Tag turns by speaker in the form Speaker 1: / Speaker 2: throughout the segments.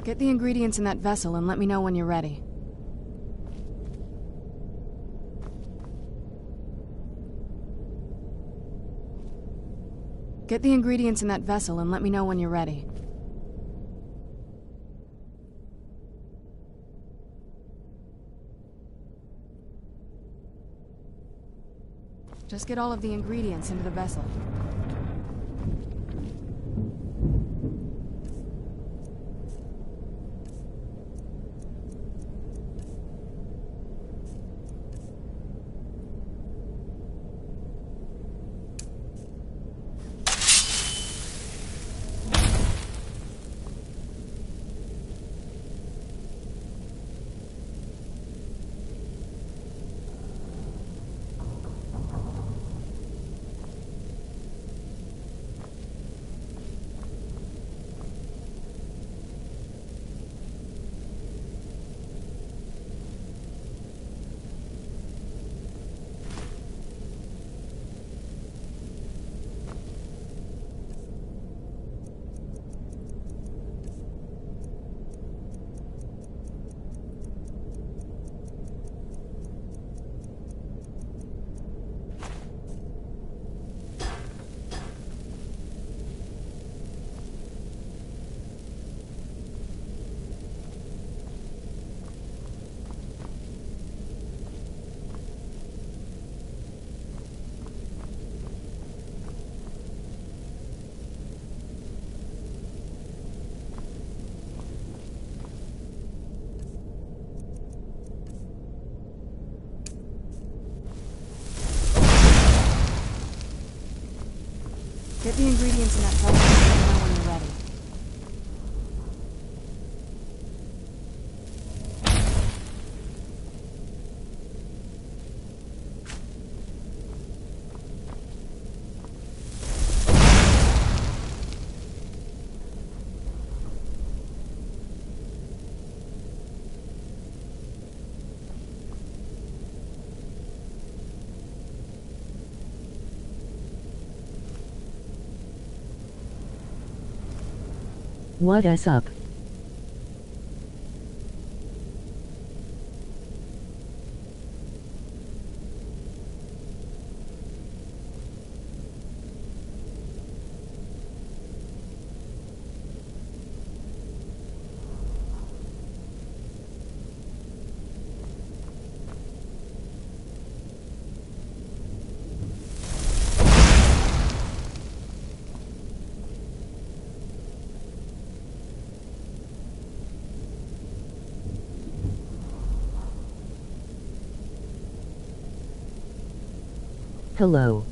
Speaker 1: Get the ingredients in that vessel and let me know when you're ready. Get the ingredients in that vessel and let me know when you're ready. Just get all of the ingredients into the vessel. Get the ingredients in that vessel and let me know when you're ready.
Speaker 2: What is up? Hello.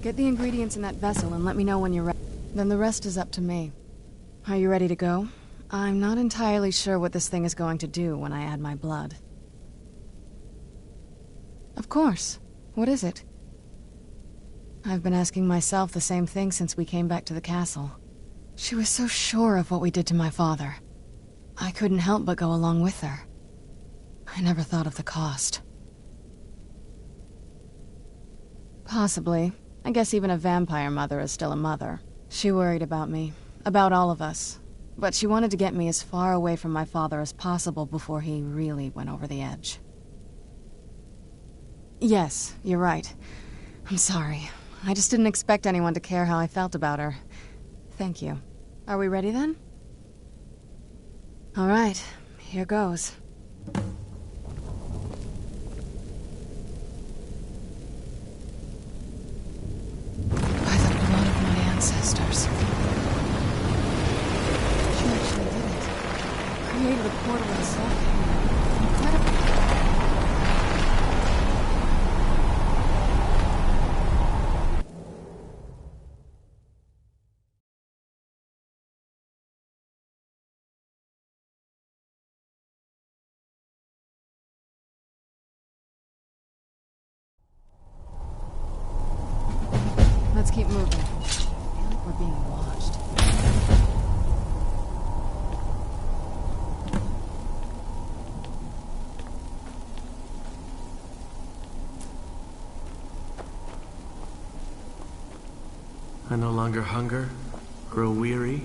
Speaker 1: Get the ingredients in that vessel and let me know when you're ready. Then the rest is up to me. Are you ready to go? I'm not entirely sure what this thing is going to do when I add my blood. Of course. What is it? I've been asking myself the same thing since we came back to the castle. She was so sure of what we did to my father. I couldn't help but go along with her. I never thought of the cost. Possibly. I guess even a vampire mother is still a mother. She worried about me, about all of us. But she wanted to get me as far away from my father as possible before he really went over the edge. Yes, you're right. I'm sorry. I just didn't expect anyone to care how I felt about her. Thank you. Are we ready then? All right, here goes. By the blood of my ancestors. She actually did it. Created a portal herself. Incredible. Let's keep moving. I feel like we're being watched.
Speaker 3: I no longer hunger, grow weary,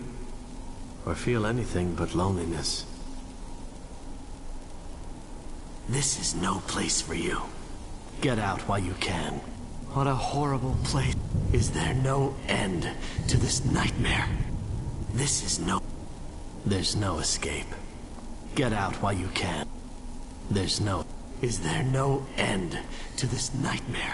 Speaker 3: or feel anything but loneliness. This is no place for you. Get out while you can. What a horrible place. Is there no end to this nightmare? There's no escape. Get out while you can. Is there no end to this nightmare?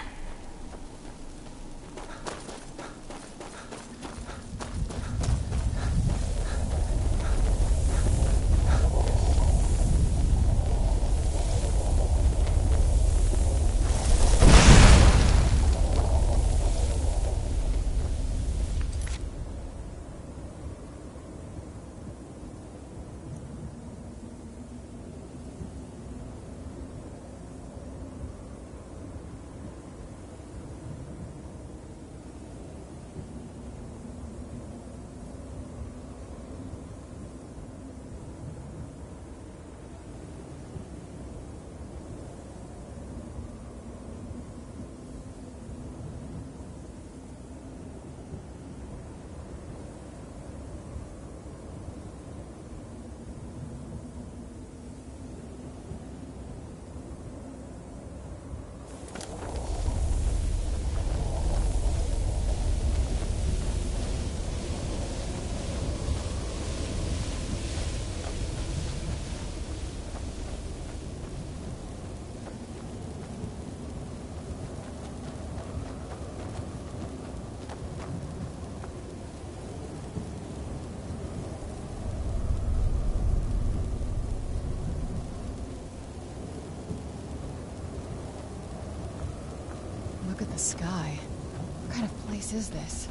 Speaker 3: Look at the sky. What kind of place is this?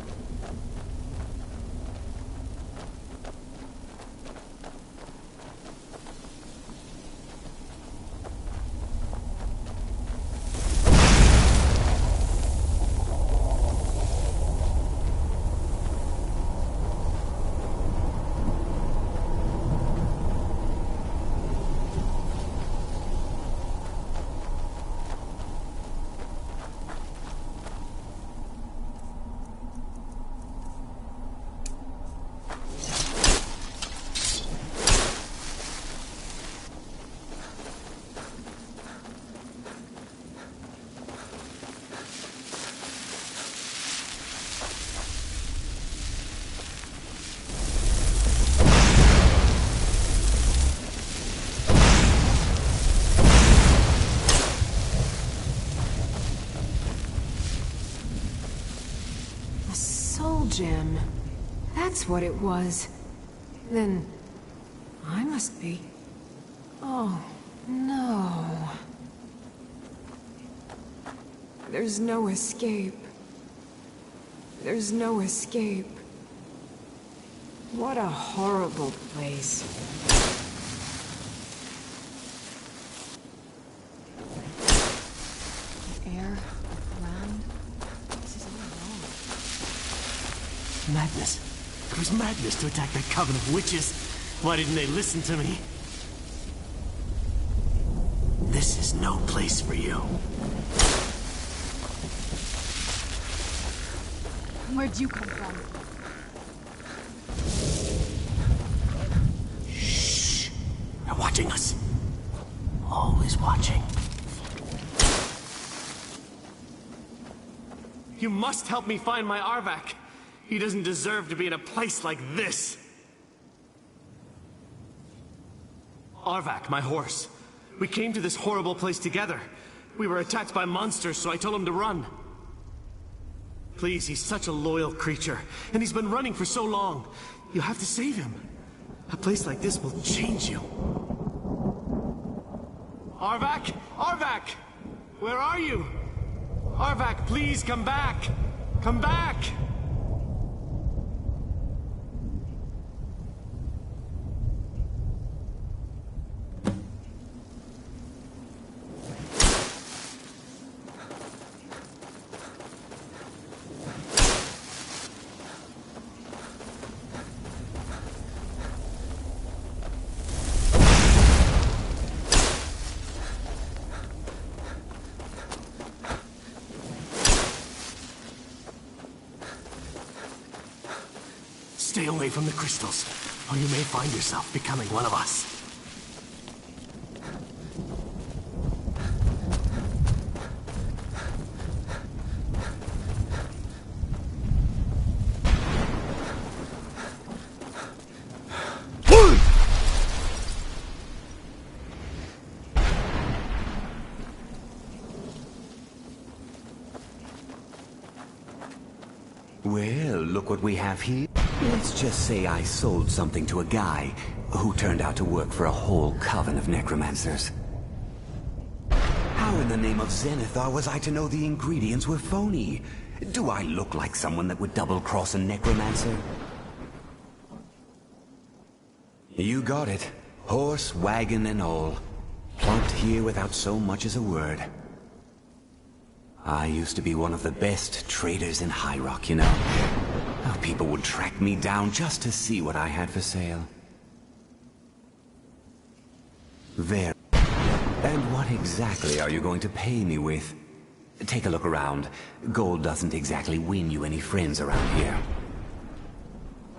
Speaker 4: Gem. That's what it was. Then I must be. Oh, no. There's no escape. There's no escape. What a horrible place.
Speaker 1: The air, the ground. This is all wrong.
Speaker 3: Madness. It was madness to attack that coven of witches. Why didn't they listen to me? This is no place for you.
Speaker 1: Where'd you come from?
Speaker 3: Shh. They're watching us. Always watching. You must help me find my Arvak. He doesn't deserve to be in a place like this. Arvak, my horse. We came to this horrible place together. We were attacked by monsters, so I told him to run. Please, he's such a loyal creature, and he's been running for so long. You have to save him. A place like this will change you. Arvak? Arvak! Where are you? Arvak, please come back! Come back! Stay away from the crystals, or you may find yourself becoming one of us.
Speaker 5: Well, look what we have here. Let's just say I sold something to a guy who turned out to work for a whole coven of necromancers. How in the name of Zenithar was I to know the ingredients were phony? Do I look like someone that would double-cross a necromancer? You got it. Horse, wagon, and all. Plunked here without so much as a word. I used to be one of the best traders in High Rock, you know. How people would track me down just to see what I had for sale. Very. And what exactly are you going to pay me with? Take a look around. Gold doesn't exactly win you any friends around here.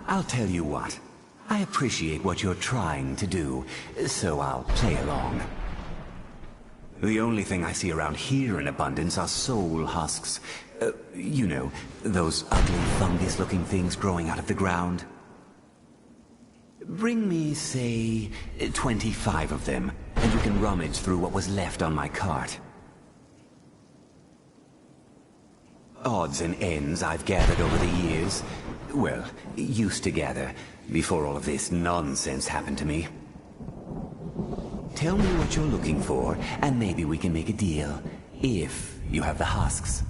Speaker 5: I'll tell you what. I appreciate what you're trying to do, so I'll play along. The only thing I see around here in abundance are soul husks. You know, those ugly fungus-looking things growing out of the ground. Bring me, say, 25 of them, and you can rummage through what was left on my cart. Odds and ends I've gathered over the years. Well, used to gather, before all of this nonsense happened to me. Tell me what you're looking for, and maybe we can make a deal, if you have the husks.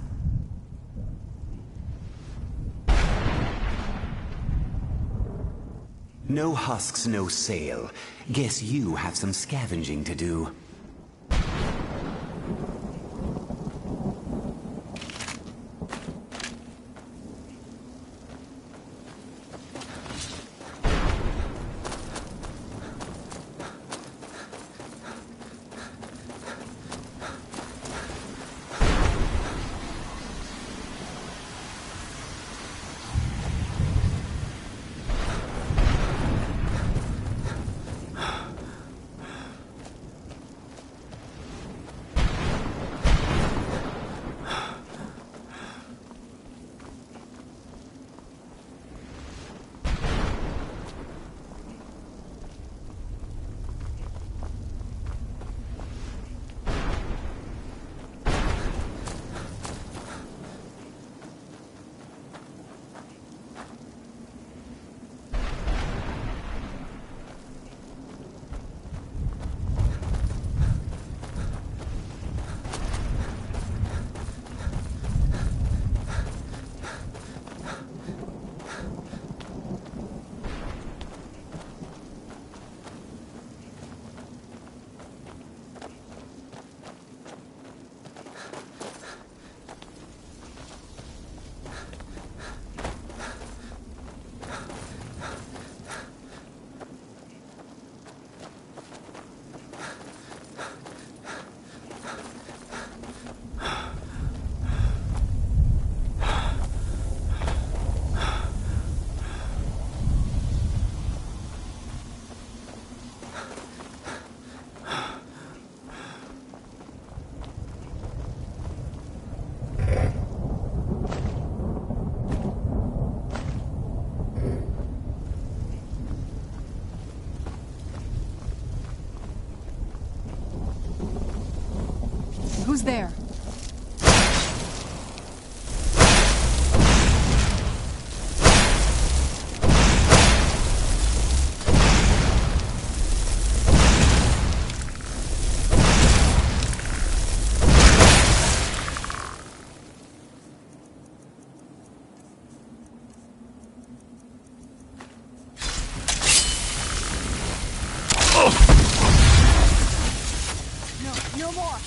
Speaker 5: No husks, no sale. Guess you have some scavenging to do.
Speaker 1: there? No more!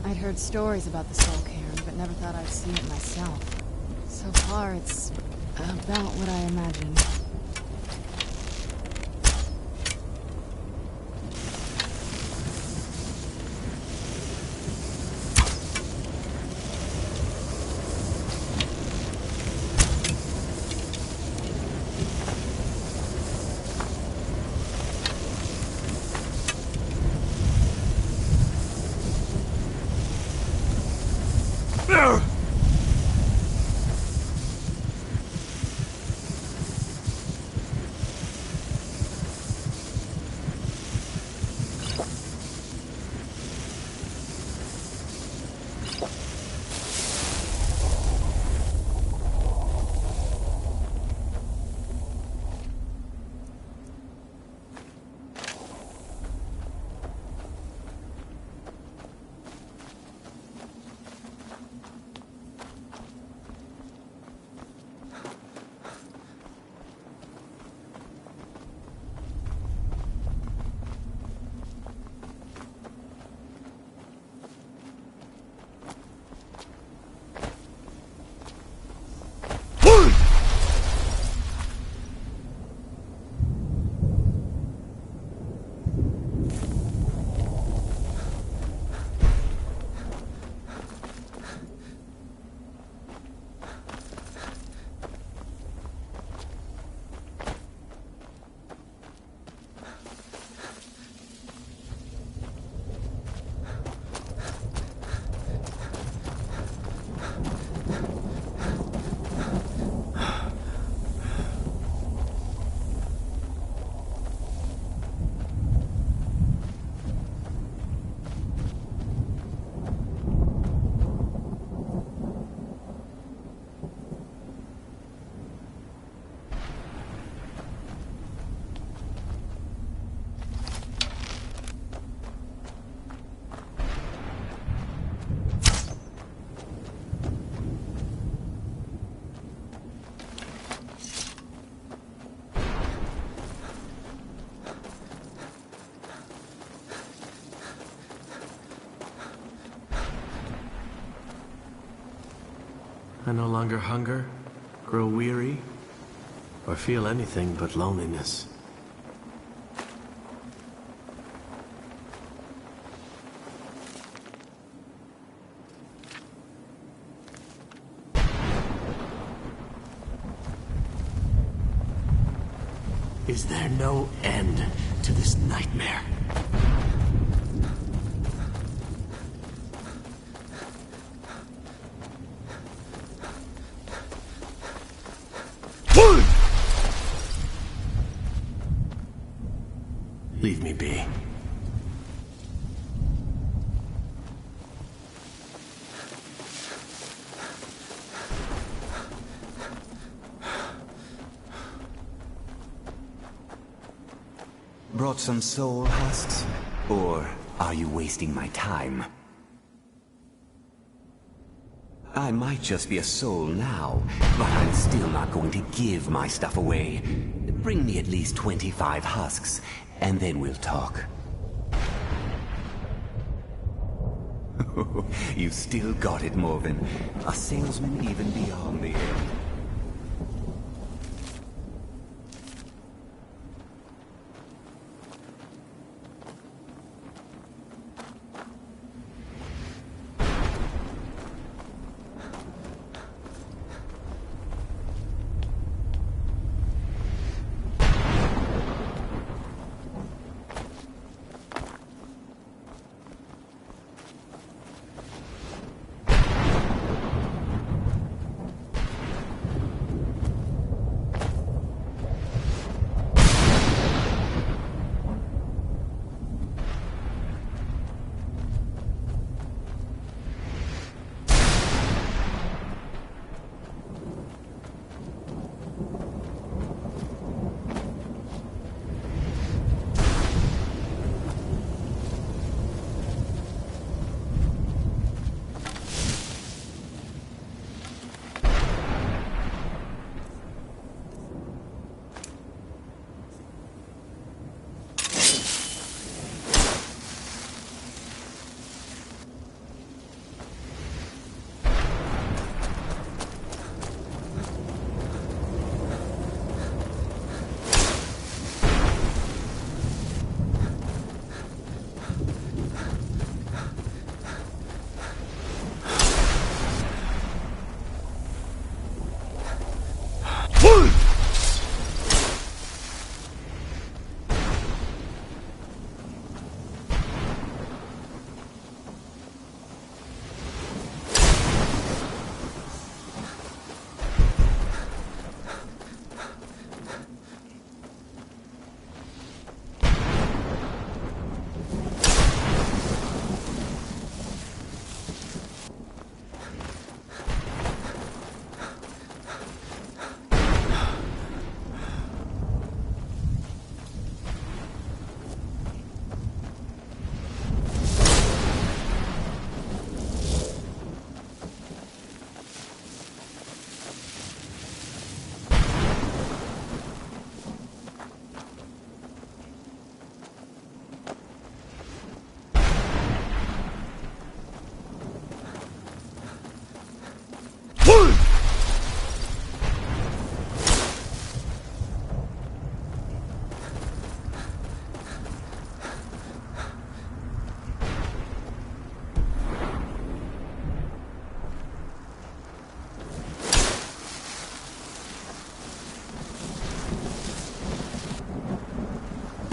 Speaker 1: I'd heard stories about the Soul Cairn, but never thought I'd see it myself. So far, it's about what I imagined.
Speaker 3: I no longer hunger, grow weary, or feel anything but loneliness. Is there no end to this nightmare? Leave me be.
Speaker 5: Brought some soul husks? Or are you wasting my time? I might just be a soul now, but I'm still not going to give my stuff away. Bring me at least 25 husks, and then we'll talk. You've still got it, Morven. A salesman even beyond the end.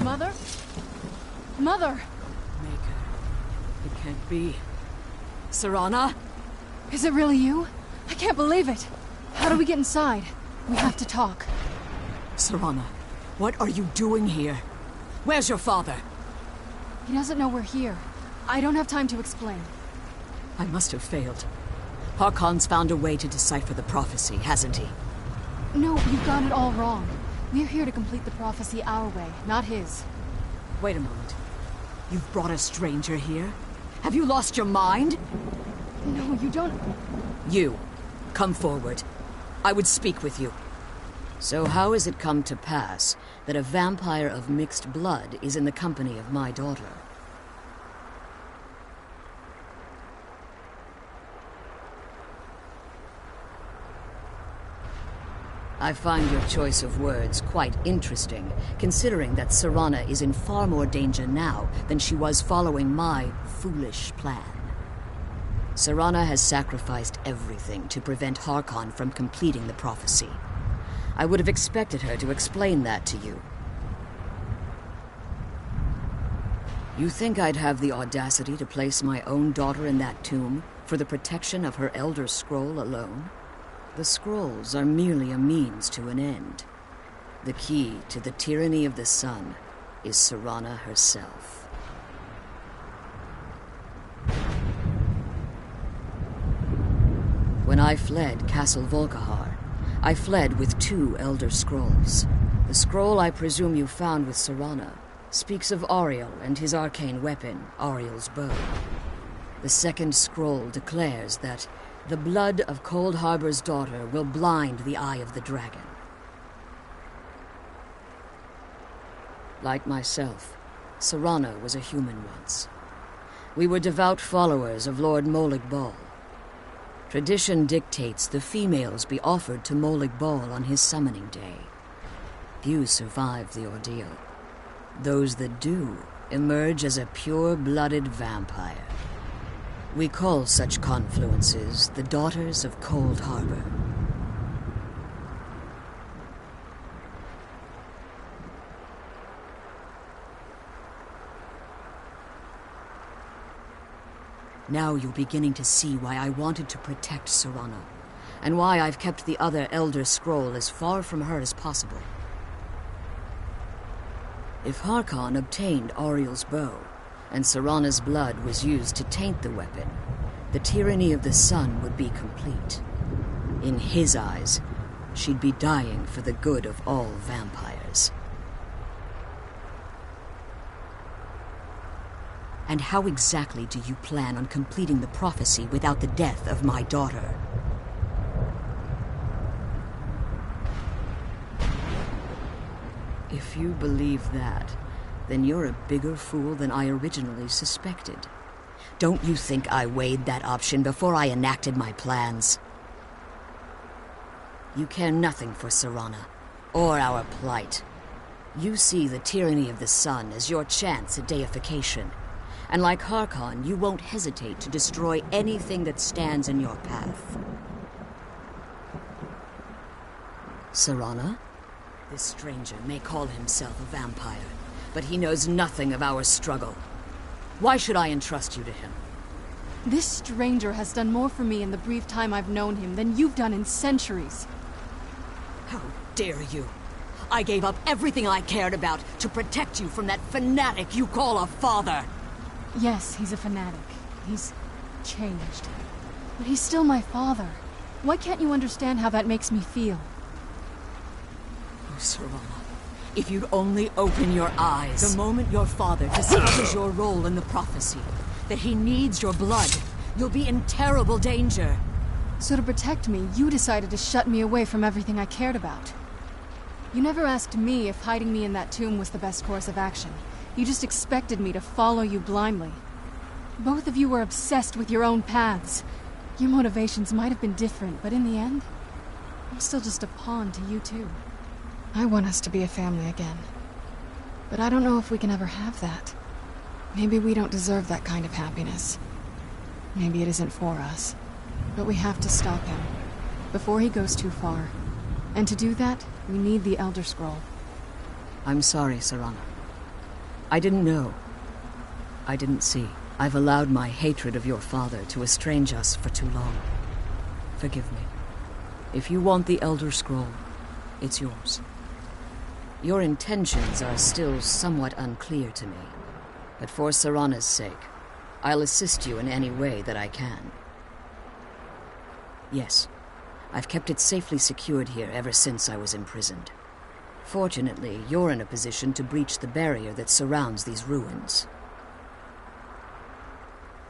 Speaker 1: Mother? Mother!
Speaker 4: Maker. It can't be. Serana?
Speaker 1: Is it really you? I can't believe it. How do we get inside? We have to talk.
Speaker 4: Serana, what are you doing here? Where's your father?
Speaker 1: He doesn't know we're here. I don't have time to explain.
Speaker 4: I must have failed. Harkon's found a way to decipher the prophecy, hasn't he?
Speaker 1: No, you've got it all wrong. We're here to complete the prophecy our way, not his.
Speaker 4: Wait a moment. You've brought a stranger here? Have you lost your mind?
Speaker 1: No, you don't...
Speaker 4: You, come forward. I would speak with you.
Speaker 6: So how has it come to pass that a vampire of mixed blood is in the company of my daughter? I find your choice of words quite interesting, considering that Serana is in far more danger now than she was following my foolish plan. Serana has sacrificed everything to prevent Harkon from completing the prophecy. I would have expected her to explain that to you, You think I'd have the audacity to place my own daughter in that tomb for the protection of her Elder Scroll alone? The scrolls are merely a means to an end. The key to the tyranny of the sun is Serana herself. When I fled Castle Volkihar, I fled with 2 Elder Scrolls. The scroll I presume you found with Serana speaks of Ariel and his arcane weapon, Ariel's bow. The second scroll declares that the blood of Cold Harbor's daughter will blind the eye of the dragon. Like myself, Serana was a human once. We were devout followers of Lord Molig Bal. Tradition dictates the females be offered to Molig Bal on his summoning day. Few survive the ordeal. Those that do emerge as a pure-blooded vampire. We call such confluences the Daughters of Cold Harbor. Now you're beginning to see why I wanted to protect Serana, and why I've kept the other Elder Scroll as far from her as possible. If Harkon obtained Ariel's bow, and Serana's blood was used to taint the weapon, the tyranny of the sun would be complete. In his eyes, she'd be dying for the good of all vampires. And how exactly do you plan on completing the prophecy without the death of my daughter? If you believe that, then you're a bigger fool than I originally suspected. Don't you think I weighed that option before I enacted my plans? You care nothing for Serana, or our plight. You see the tyranny of the sun as your chance at deification. And like Harkon, you won't hesitate to destroy anything that stands in your path. Serana? This stranger may call himself a vampire, but he knows nothing of our struggle. Why should I entrust you to him?
Speaker 1: This stranger has done more for me in the brief time I've known him than you've done in centuries.
Speaker 6: How dare you? I gave up everything I cared about to protect you from that fanatic you call a father.
Speaker 1: Yes, he's a fanatic. He's changed. But he's still my father. Why can't you understand how that makes me feel?
Speaker 6: Oh, Serana, if you'd only open your eyes. The moment your father discovers your role in the prophecy, that he needs your blood, you'll be in terrible danger.
Speaker 1: So to protect me, you decided to shut me away from everything I cared about. You never asked me if hiding me in that tomb was the best course of action. You just expected me to follow you blindly. Both of you were obsessed with your own paths. Your motivations might have been different, but in the end, I'm still just a pawn to you two. I want us to be a family again. But I don't know if we can ever have that. Maybe we don't deserve that kind of happiness. Maybe it isn't for us. But we have to stop him, before he goes too far. And to do that, we need the Elder Scroll.
Speaker 6: I'm sorry, Serana. I didn't know. I didn't see. I've allowed my hatred of your father to estrange us for too long. Forgive me. If you want the Elder Scroll, it's yours. Your intentions are still somewhat unclear to me, but for Serana's sake, I'll assist you in any way that I can. Yes, I've kept it safely secured here ever since I was imprisoned. Fortunately, you're in a position to breach the barrier that surrounds these ruins.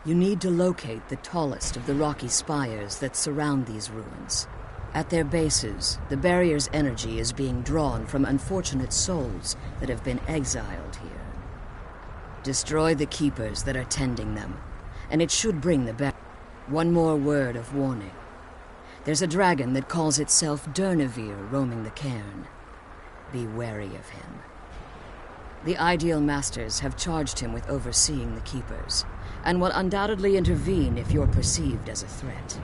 Speaker 6: You need to locate the tallest of the rocky spires that surround these ruins. At their bases, the barrier's energy is being drawn from unfortunate souls that have been exiled here. Destroy the keepers that are tending them, and it should bring the barrier. One more word of warning. There's a dragon that calls itself Durnevere roaming the cairn. Be wary of him. The Ideal Masters have charged him with overseeing the Keepers, and will undoubtedly intervene if you're perceived as a threat.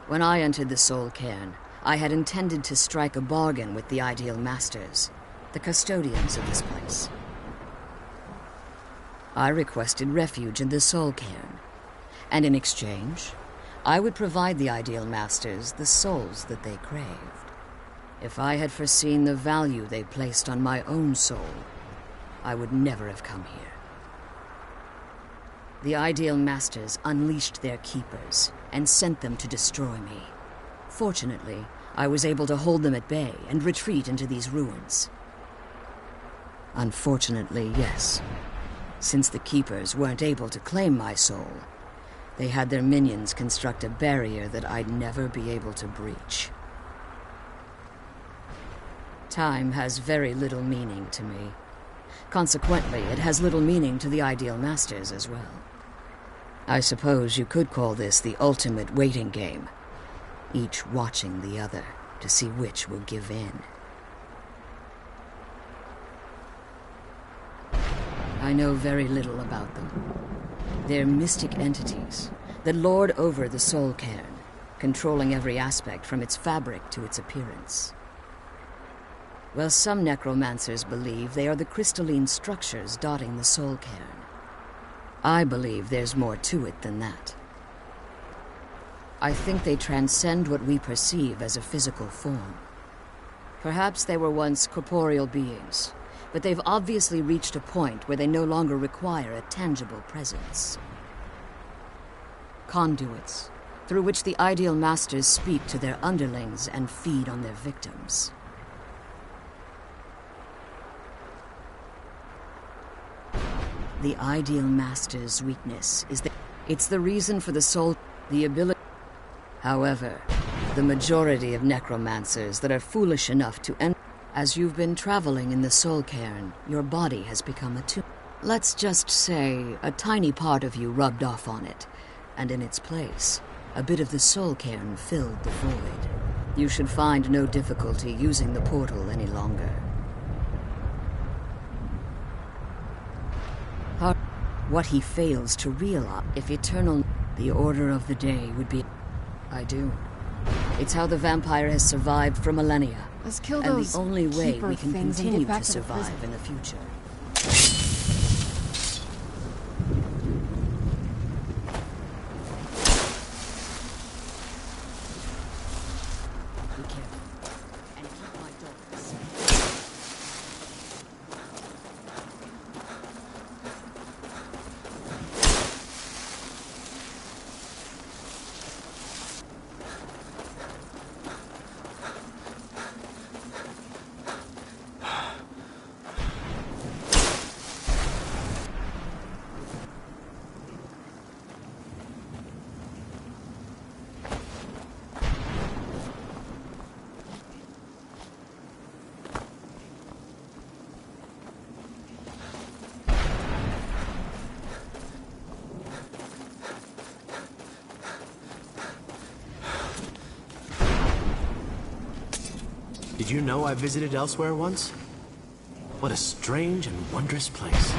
Speaker 6: When I entered the Soul Cairn, I had intended to strike a bargain with the Ideal Masters, the custodians of this place. I requested refuge in the Soul Cairn, and in exchange, I would provide the Ideal Masters the souls that they craved. If I had foreseen the value they placed on my own soul, I would never have come here. The Ideal Masters unleashed their keepers and sent them to destroy me. Fortunately, I was able to hold them at bay and retreat into these ruins. Unfortunately, yes. Since the keepers weren't able to claim my soul, they had their minions construct a barrier that I'd never be able to breach. Time has very little meaning to me. Consequently, it has little meaning to the Ideal Masters as well. I suppose you could call this the ultimate waiting game, each watching the other to see which will give in. I know very little about them. They're mystic entities that lord over the Soul Cairn, controlling every aspect from its fabric to its appearance. Well, some necromancers believe they are the crystalline structures dotting the Soul Cairn. I believe there's more to it than that. I think they transcend what we perceive as a physical form. Perhaps they were once corporeal beings, but they've obviously reached a point where they no longer require a tangible presence. Conduits, through which the Ideal Masters speak to their underlings and feed on their victims. The Ideal Master's weakness is that it's the reason for the soul, the ability. However, the majority of necromancers that are foolish enough to enter. As you've been traveling in the Soul Cairn, your body has become a tomb. Let's just say a tiny part of you rubbed off on it, and in its place, a bit of the Soul Cairn filled the void. You should find no difficulty using the portal any longer. What he fails to realize, if eternal, the order of the day would be. I do. It's how the vampire has survived for millennia.
Speaker 1: Let's kill
Speaker 6: And
Speaker 1: those
Speaker 6: the only way
Speaker 1: keeper
Speaker 6: we can
Speaker 1: things and
Speaker 6: continue
Speaker 1: get back
Speaker 6: to
Speaker 1: to the
Speaker 6: survive
Speaker 1: prison.
Speaker 6: in the future. Be careful. And keep my daughter safe.
Speaker 3: Did you know I visited elsewhere once? What a strange and wondrous place.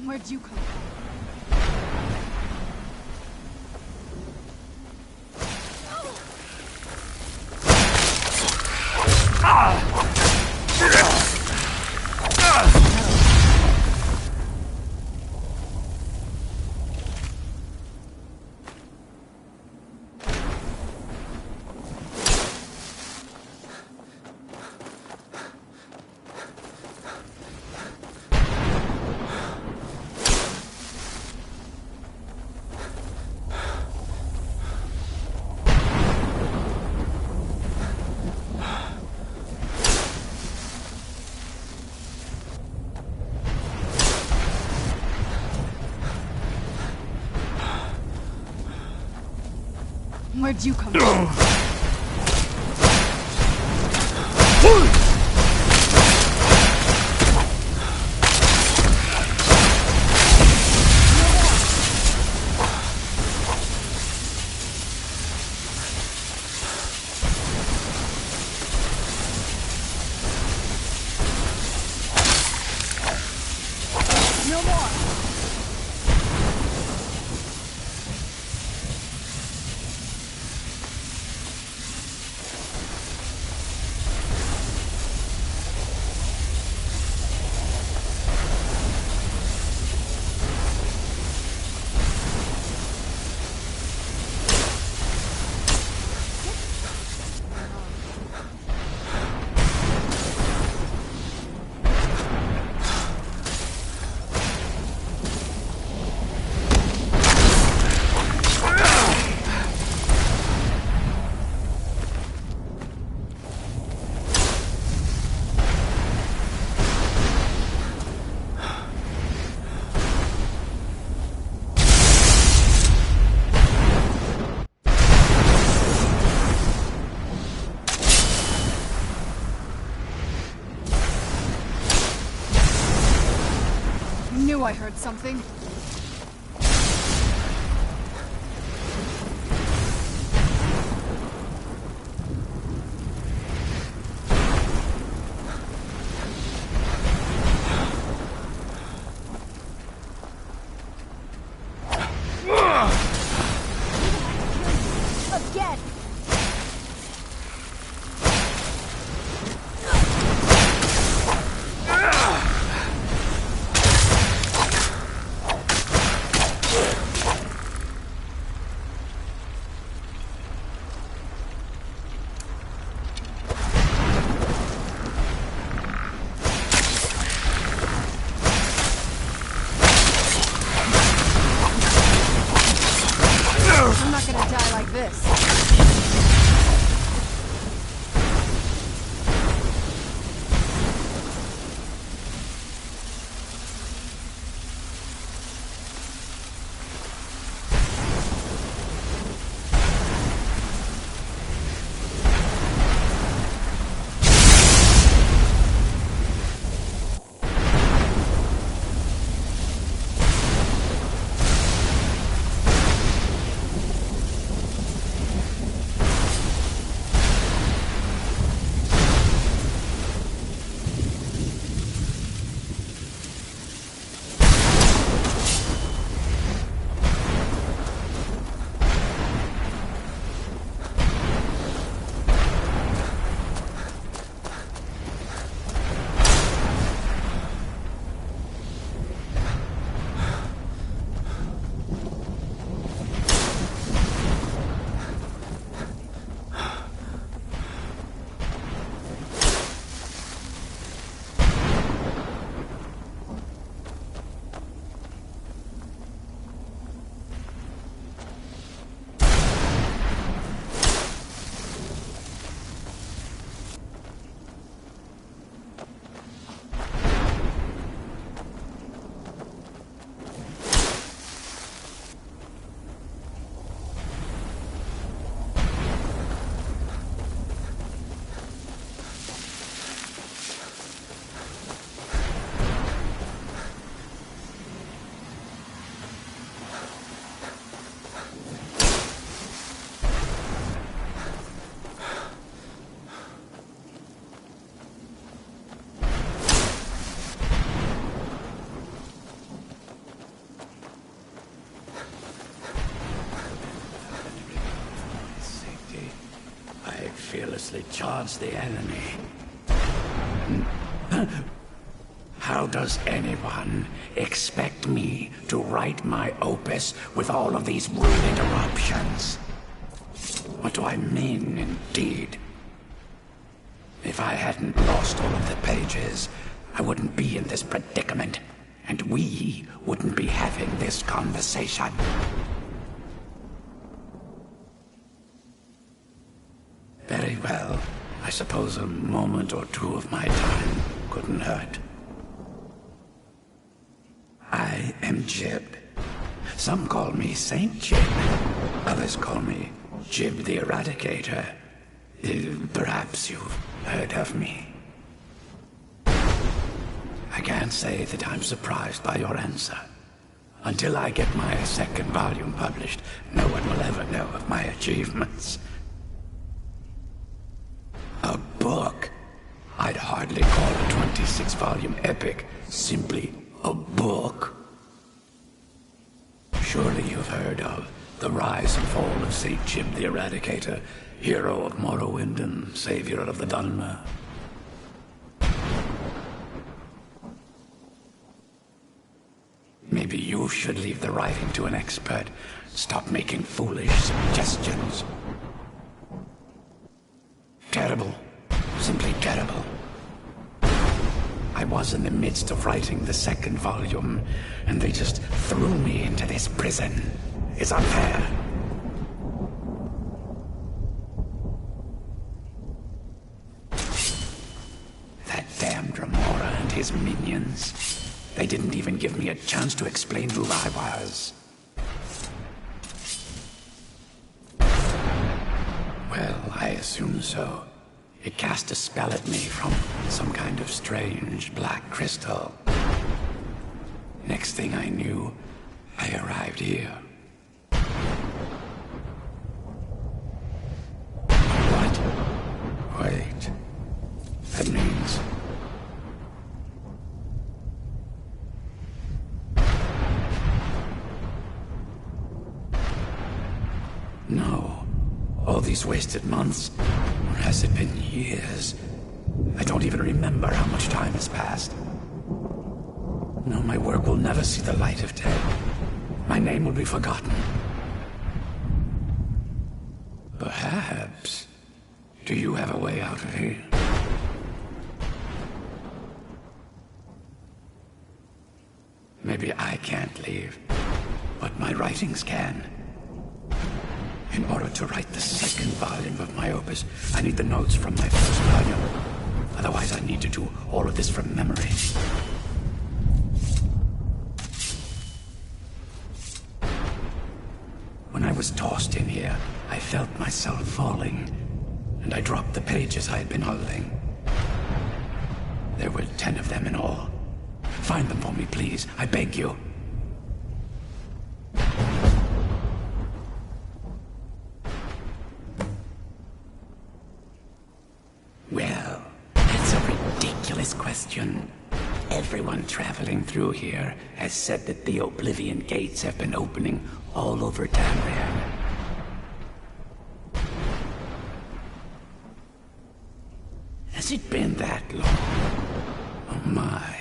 Speaker 1: Where'd you come from? Where'd you come from? No more! Knew I heard something. Again! I'm not gonna die like this.
Speaker 7: ruthlessly charge the enemy. How does anyone expect me to write my opus with all of these rude interruptions? What do I mean, indeed? If I hadn't lost all of the pages, I wouldn't be in this predicament, and we wouldn't be having this conversation. Very well. I suppose a moment or two of my time couldn't hurt. I am Jib. Some call me Saint Jib. Others call me Jib the Eradicator. Perhaps you've heard of me. I can't say that I'm surprised by your answer. Until I get my second volume published, no one will ever know of my achievements. A book? I'd hardly call a 26-volume epic simply a book. Surely you've heard of the rise and fall of Saint Jib the Eradicator, hero of Morrowind and savior of the Dunmer. Maybe you should leave the writing to an expert. Stop making foolish suggestions. Terrible. Simply terrible. I was in the midst of writing the second volume, and they just threw me into this prison. It's unfair. That damned Remora and his minions. They didn't even give me a chance to explain who I was. Well, I assume so. It cast a spell at me from some kind of strange black crystal. Next thing I knew, I arrived here. What? Wait. That means... No. All these wasted months? Or has it been years? I don't even remember how much time has passed. No, my work will never see the light of day. My name will be forgotten. Perhaps. Do you have a way out of here? Maybe I can't leave, but my writings can. In order to write the second volume of my opus, I need the notes from my first volume. Otherwise, I need to do all of this from memory. When I was tossed in here, I felt myself falling, and I dropped the pages I had been holding. There were 10 of them in all. Find them for me, please. I beg you. Well, that's a ridiculous question. Everyone traveling through here has said that the Oblivion Gates have been opening all over Tamriel. Has it been that long? Oh my.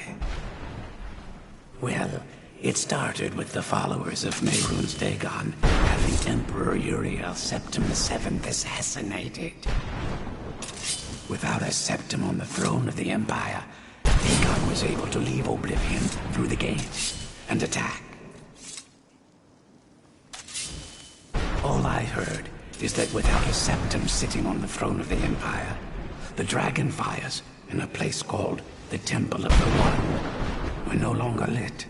Speaker 7: Well, it started with the followers of Mehrunes Dagon having Emperor Uriel Septim VII assassinated. Without a septim on the throne of the Empire, Dagon was able to leave Oblivion through the gates and attack. All I heard is that without a septim sitting on the throne of the Empire, the dragon fires in a place called the Temple of the One were no longer lit.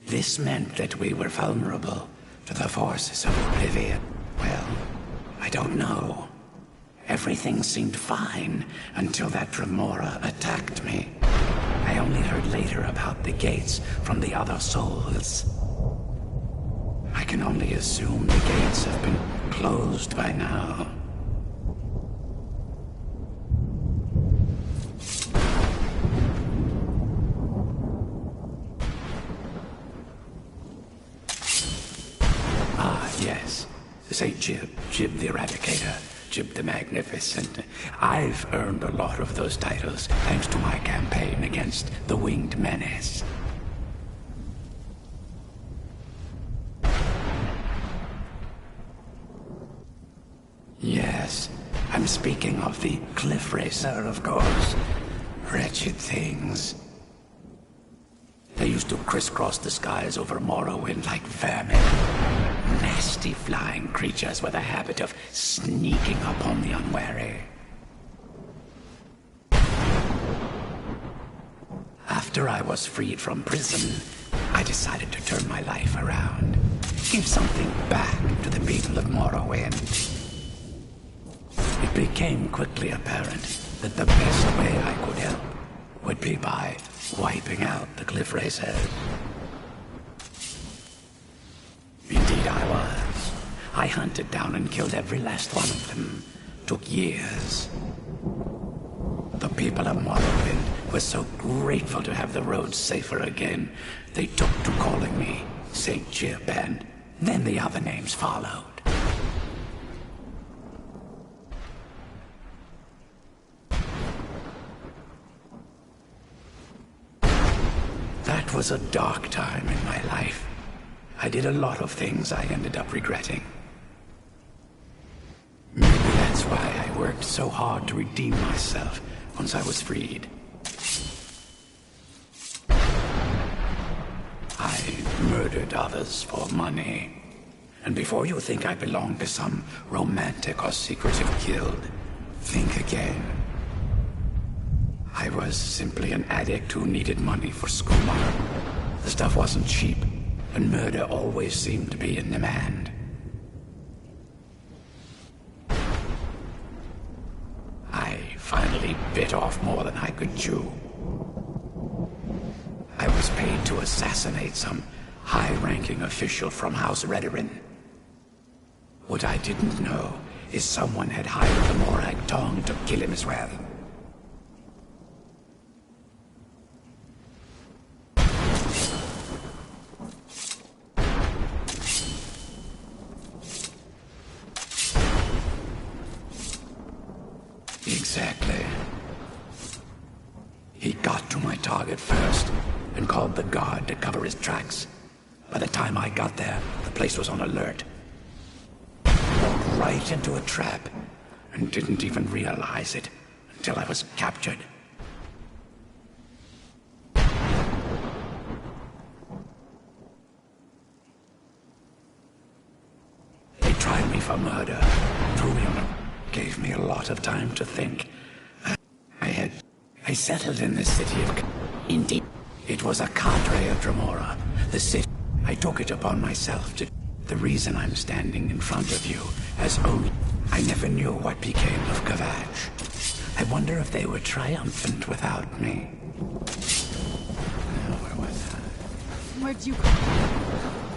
Speaker 7: This meant that we were vulnerable to the forces of Oblivion. Well, I don't know. Everything seemed fine until that Remora attacked me. I only heard later about the gates from the other souls. I can only assume the gates have been closed by now. Ah, yes. Say Jib the Eradicator. Jib the Magnificent. I've earned a lot of those titles thanks to my campaign against the Winged Menace. Yes, I'm speaking of the Cliff Racer, of course. Wretched things. They used to crisscross the skies over Morrowind like vermin. Nasty flying creatures with a habit of sneaking upon the unwary. After I was freed from prison, I decided to turn my life around. Give something back to the people of Morrowind. It became quickly apparent that the best way I could help would be by wiping out the Cliff Racers. Indeed I was. I hunted down and killed every last one of them. Took years. The people of Morrowind were so grateful to have the roads safer again, they took to calling me St. Jib, and then the other names followed. That was a dark time in my life. I did a lot of things I ended up regretting. Maybe that's why I worked so hard to redeem myself once I was freed. I murdered others for money. And before you think I belong to some romantic or secretive guild, think again. I was simply an addict who needed money for school. The stuff wasn't cheap, and murder always seemed to be in demand. I finally bit off more than I could chew. I was paid to assassinate some high-ranking official from House Redorin. What I didn't know is someone had hired the Morag Tong to kill him as well. Exactly. He got to my target first, and called the guard to cover his tracks. By the time I got there, the place was on alert. Walked right into a trap, and didn't even realize it until I was captured. They tried me for murder, threw me on a... gave me a lot of time to think. I settled in the city of... Indeed. It was a cadre of Dremora. The city... I took it upon myself to... The reason I'm standing in front of you as only... I never knew what became of Kvatch. I wonder if they were triumphant without me. Where was that?
Speaker 1: Where'd you come from?